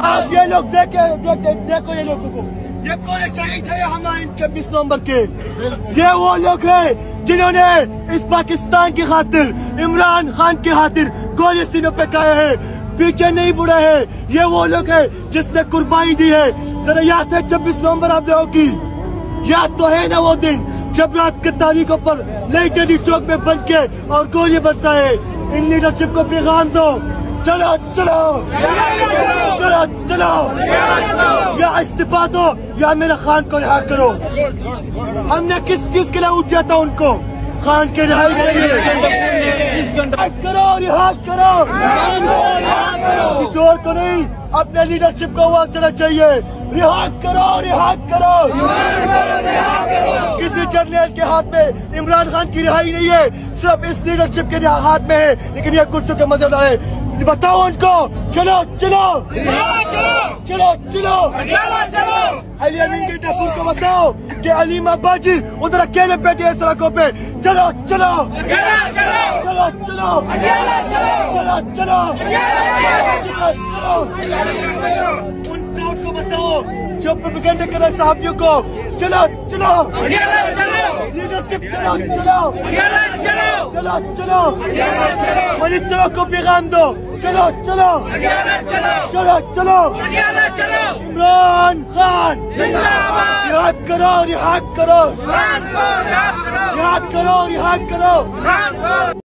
آپ یہ لوگ دیکھو یہ لوگوں کو، یہ کون شہید ہے ہمارے 26 نومبر کے؟ یہ وہ لوگ ہیں جنہوں نے اس پاکستان کی خاطر، عمران خان کی خاطر گولی سینوں پہ کھائے ہیں، پیچھے نہیں مڑے ہیں۔ یہ وہ لوگ ہیں جس نے قربانی دی ہے۔ ذرا یاد ہے 26 نومبر آپ لوگوں کی؟ یاد تو ہے نا وہ دن جب رات کے تاریخوں پر لیٹنی چوک میں بن کے اور گولی برسائے؟ ان لیڈرشپ کو پیغام دو، چلو چلو چلو چلو، یا استعفا دو یا عامر خان کو رہا کرو۔ ہم نے کس چیز کے لیے اٹھا تھا ان کو؟ خان کے رہائی کے لیے۔ کرو رہا کرو، کسی اور کو نہیں، اپنے لیڈرشپ کو آواز چلا چاہیے، رہا کرو رہا کرو۔ کسی جرنیل کے ہاتھ میں عمران خان کی رہائی نہیں ہے، صرف اس لیڈرشپ کے ہاتھ میں ہے، لیکن یہ کرسیوں کے مزے اڑائے۔ بتاؤ ان کو، چلو چلو چلو چلو۔ علی امین کے ٹپور کو بتاؤ کہ علیم اباجی ادھر اکیلے بیٹھے ہیں سڑکوں پہ، چلو چلو چلو چلو چلو چلو۔ ان ٹاؤن کو بتاؤ جو پروپیگنڈا کرے صحافیوں کو، چلو چلو لیڈرشپ، چلو چلو چلو چلو۔ منسٹروں کو پیغام دو، چلو چلو چلو چلو۔ عمران خان رہا کرو رہا کرو، رہا کرو رہا کرو۔